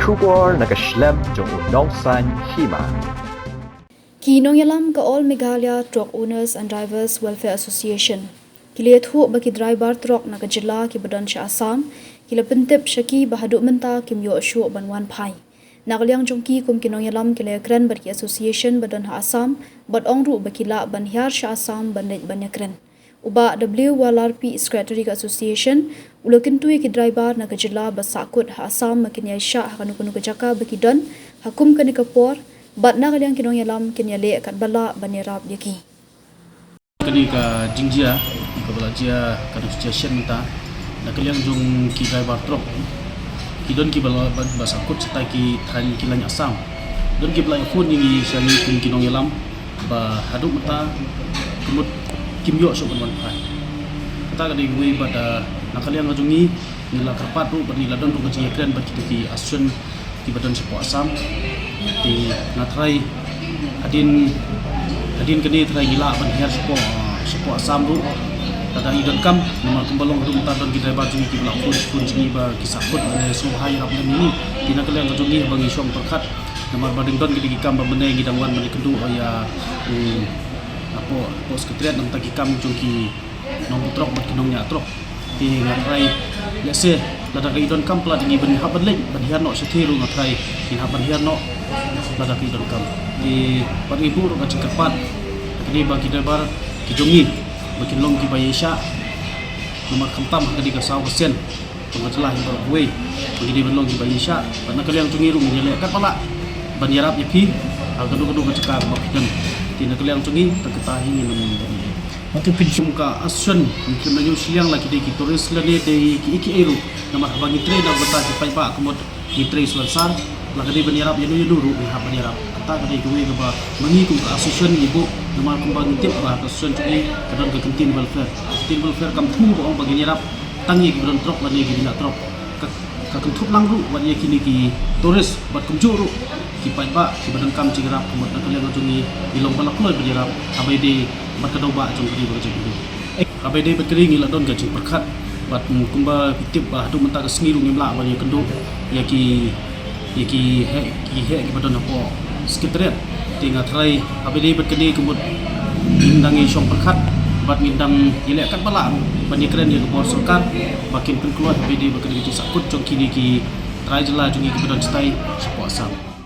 Shubor nakaslem jong unongsan hima. Kinong yalam ka All Meghalaya Truck Owners and Drivers Welfare Association. Kiliat hu bagi driver truck nakajila ki badan sya Assam, kila pentip syaki bahaduk menta kim yo asyu banwan pai. Nakaliang jongki kum kinong yalam kila kren bagi association badan ha Assam, bad ongru bakila ban hiar sya Assam bandet banyak kren. Uba WLRP Secretary ka Association, ulokin tui ki driver nakajila basakut ha Assam makin ya sya hakanukunu kejaka bagi don, hakum kani kapor, bat na kaliang kinong yalam kinyale kat bala banirap yaki. Kani ka jingjia ka balajia ka association menta na kaliang jong ki driver truck ki don ki bala basakut setai ki than ki lanya Assam don ki bala phone ni sani kin kinong yalam ba haduk mata kemut kimyo so ban pai kata kadi we bada na kaliang jongi nila karpat ru bernila don ru ka kren ba ki asun ki badan sepo Assam di natrai adin kini trai gila ban hiar sepo Assam ru tada idon kam nomor kembalong ru ta don kita baju ki bla pun sini ba kisakut ane so hai rap ini tina kalian jongi bang isong perkat nomor badeng don ki kam ba menai gidang wan mani kendu ya apo sekretariat nang taki kam jongki nong trok bat kinong nya trok ti ngatrai lese lada ka idon kam plat ngi ben haban lek ban hiar no sethiru ngatrai in haban hiar no lada ka idon kam ti pat ibu ro ka cekapat kini bagi dabar ki jongi bakin long ki bayesha nomor kamtam kadi ka saw kesen pengajelah yang berwe bagi di long ki bayesha karena kalian jongi ru nyele kat pala ban yarap yapi al kadu ka cekar bakidan tina kalian jongi taketahi ni Maka pinjam ka asun mungkin na yung siyang lagi di turis lagi di iki eru nama bagi tre na bata di pai ba kumot di tre sulansar lagi di banirap yanu dulu ni ha banirap kata kadi kuwi ka ba mangi kum ka asusun ibu nama kum bagi tip ba asusun cui kadon ka kentin welfare kam thu ba bagi nirap tangi ki don trok lagi ki na trok ka kentup lang ru wa ye kini ki turis bat kum juru ki pai ba ki badan kam cigrap kumot na kalian jongi ilong balak loy banirap abai di bat kadau ba jong kri ba jong abai de bat kri ngila don ga jing perkat bat kumba pitip ba du menta ka sengiru ngimla ba ye kendu ya ki he ki badon apo sekretariat tinga trai abai de bat kri kumut indangi syong perkat bat ngindang ile kat bala ban ye kren ye bor sarkar bakin pun keluar abai de bat kri sakut jong kini ki trai jela jong ki badon stai sepo Assam.